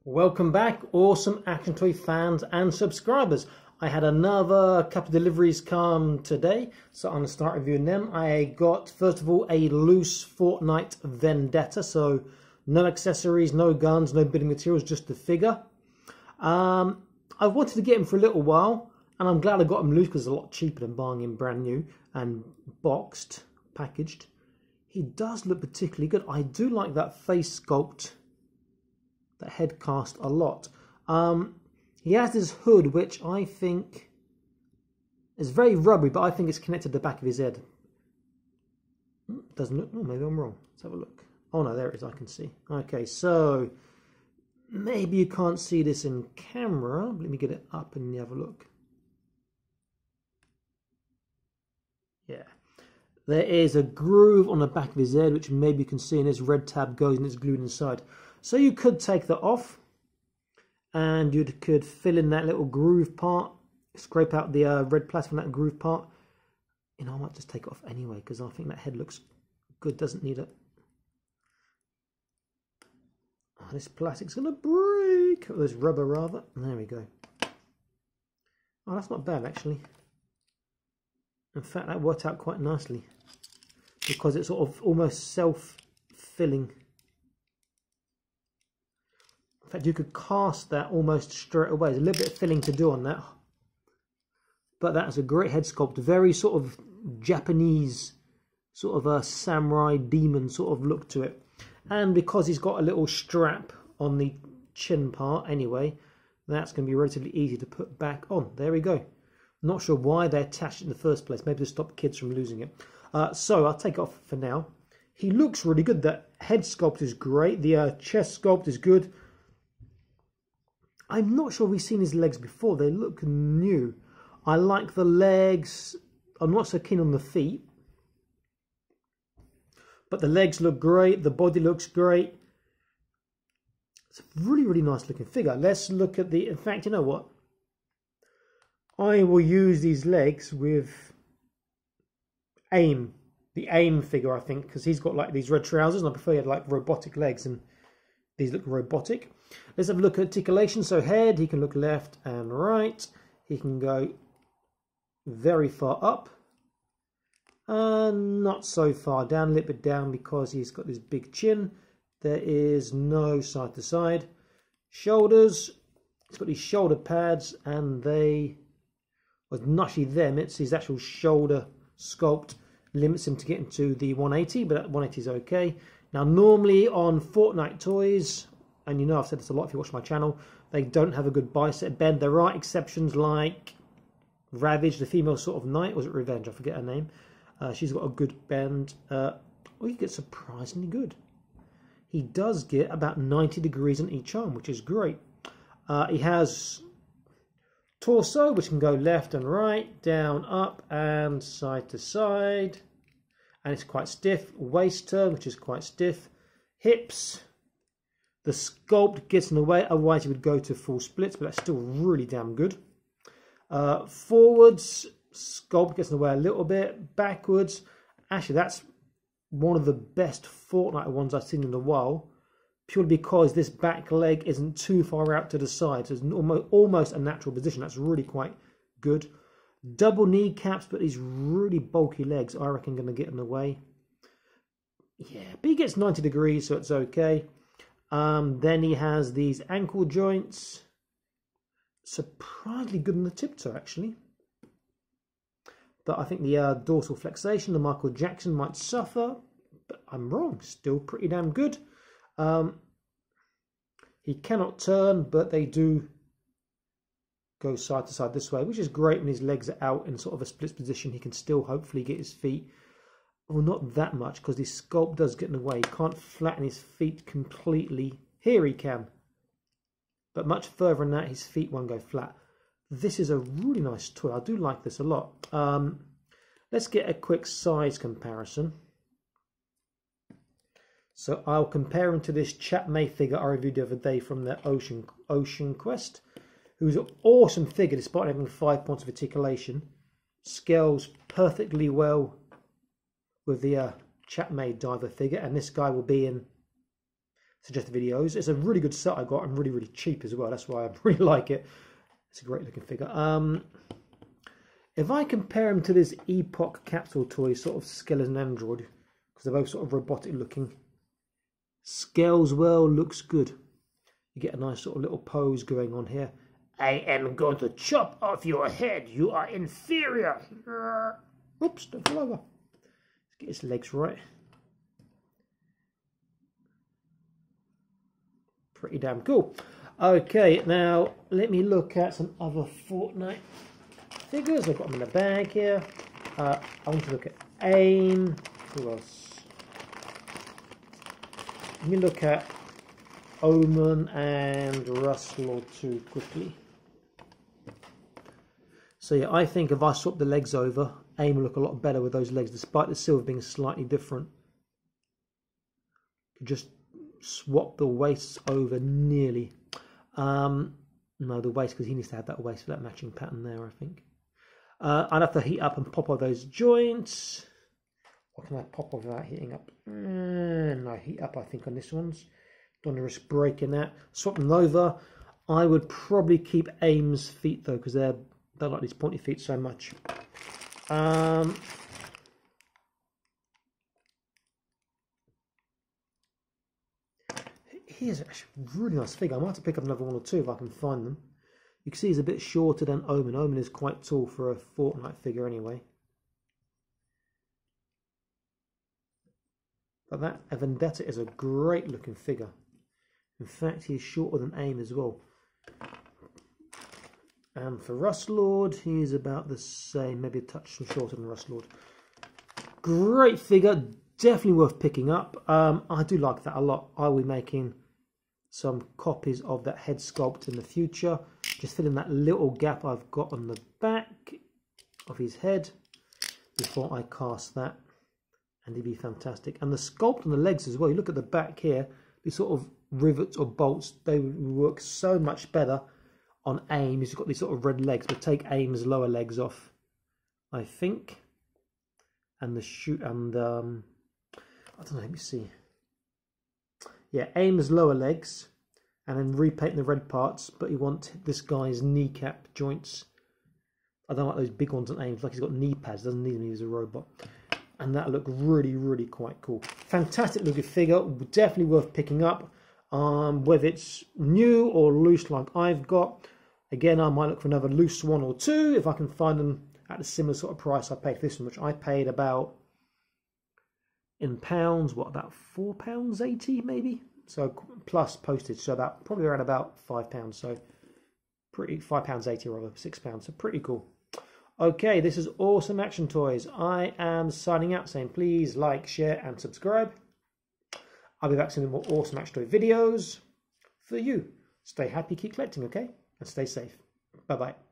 Welcome back, awesome action toy fans and subscribers. I had another couple of deliveries come today, so I'm going to start reviewing them. I got, first of all, a loose Fortnite Vendetta, so no accessories, no guns, no building materials, just the figure. I wanted to get him for a little while, and I'm glad I got him loose because it's a lot cheaper than buying him brand new and boxed, packaged. He does look particularly good. I do like that face sculpt, that head cast a lot. He has this hood which I think is very rubbery, but I think it's connected to the back of his head. Doesn't look, oh, maybe I'm wrong. Let's have a look. Oh no, there it is, I can see. Okay, so maybe you can't see this in camera. Let me get it up and you have a look. Yeah. There is a groove on the back of his head, which maybe you can see, and this red tab goes and it's glued inside. So you could take that off, and you could fill in that little groove part, scrape out the red plastic from that groove part. You know, I might just take it off anyway, because I think that head looks good, doesn't need it. Oh, this plastic's going to break. Or this rubber, rather. There we go. Oh, that's not bad, actually. In fact, that worked out quite nicely, because it's sort of almost self-filling. In fact, you could cast that almost straight away. There's a little bit of filling to do on that. But that's a great head sculpt. Very sort of Japanese, sort of a samurai demon sort of look to it. And because he's got a little strap on the chin part anyway, that's going to be relatively easy to put back on. There we go. Not sure why they attached it in the first place. Maybe to stop kids from losing it. So I'll take it off for now. He looks really good. That head sculpt is great. The chest sculpt is good. I'm not sure we've seen his legs before. They look new. I like the legs. I'm not so keen on the feet. But the legs look great. The body looks great. It's a really, really nice looking figure. Let's look at the... In fact, you know what? I will use these legs with AIM. The AIM figure, I think. Because he's got like these red trousers. And I prefer he had like robotic legs. And these look robotic. Let's have a look at articulation. So head, he can look left and right. He can go very far up. And not so far down, a little bit down because he's got this big chin. There is no side to side. Shoulders, he's got these shoulder pads and they, well, not actually them, it's his actual shoulder sculpt limits him to get into the 180, but that 180 is okay. Now normally on Fortnite toys, and you know I've said this a lot if you watch my channel, they don't have a good bicep bend. There are exceptions like Ravage, the female sort of knight, was it Revenge? I forget her name. She's got a good bend. Well, he gets surprisingly good. He does get about 90 degrees on each arm, which is great. He has torso, which can go left and right, down, up, and side to side. And it's quite stiff. Waist turn, which is quite stiff. Hips. The sculpt gets in the way, otherwise he would go to full splits, but that's still really damn good. Forwards, sculpt gets in the way a little bit. Backwards, actually that's one of the best Fortnite ones I've seen in a while, purely because this back leg isn't too far out to the side, so it's almost a natural position. That's really quite good. Double kneecaps, but these really bulky legs, I reckon, going to get in the way. Yeah, but he gets 90 degrees, so it's okay. Then he has these ankle joints. Surprisingly good on the tip toe, actually. But I think the dorsal flexation, the Michael Jackson, might suffer. But I'm wrong. Still pretty damn good. He cannot turn, but they do go side to side this way, which is great when his legs are out in sort of a split position. He can still hopefully get his feet. Well, not that much, because this sculpt does get in the way. He can't flatten his feet completely. Here he can. But much further than that, his feet won't go flat. This is a really nice toy. I do like this a lot. Let's get a quick size comparison. So I'll compare him to this H.A.C.K.S figure I reviewed the other day from the H.A.C.K.S, who's an awesome figure despite having 5 points of articulation. Scales perfectly well with the H.A.C.K.S diver figure, and this guy will be in suggested videos. It's a really good set I got and really, really cheap as well. That's why I really like it. It's a great looking figure. If I compare him to this Epoch capsule toy, sort of skeleton android, because they're both sort of robotic looking, scales well, looks good. You get a nice sort of little pose going on here. I am going to chop off your head. You are inferior. Oops, don't fall over. Let's get his legs right. Pretty damn cool. Okay, now let me look at some other Fortnite figures. I've got them in the bag here. I want to look at AIM. Who else? Let me look at Omen and Rustle too quickly. So yeah, I think if I swap the legs over, AIM will look a lot better with those legs, despite the silver being slightly different. Just swap the waists over nearly. No, the waist, because he needs to have that waist for that matching pattern there, I think. I'd have to heat up and pop all those joints. What can I pop off without heating up? No, heat up I think on this one's. Don't want to risk breaking that. Swap them over. I would probably keep AIM's feet though, because they're like these pointy feet so much. Here's a really nice figure. I might have to pick up another one or two if I can find them. You can see he's a bit shorter than Omen. Omen is quite tall for a Fortnite figure anyway. But that Vendetta is a great looking figure. In fact, he's shorter than AIM as well. And for Rustlord, he's about the same, maybe a touch shorter than Rustlord. Great figure, definitely worth picking up. I do like that a lot. I will be making some copies of that head sculpt in the future. Just fill in that little gap I've got on the back of his head before I cast that. And he'd be fantastic. And the sculpt on the legs as well. You look at the back here, these sort of rivets or bolts, they work so much better on AIM. He's got these sort of red legs, but take AIM's lower legs off, I think. And the shoot and I don't know, let me see. Yeah, AIM's lower legs, and then repaint the red parts, but you want this guy's kneecap joints. I don't like those big ones on AIM. It's like he's got knee pads, doesn't need them, he's a robot. And that looked really, really quite cool. Fantastic looking figure, definitely worth picking up. Whether it's new or loose like I've got. Again, I might look for another loose one or two if I can find them at a similar sort of price I paid for this one, which I paid about, in pounds, what, about £4.80 maybe? So plus postage, so about probably around about £5. So pretty, £5.80 rather, £6. So pretty cool. Okay, this is Awesome Action Toys. I am signing out saying please like, share and subscribe. I'll be back soon with more Awesome Action Toy videos for you. Stay happy, keep collecting, okay? And stay safe. Bye-bye.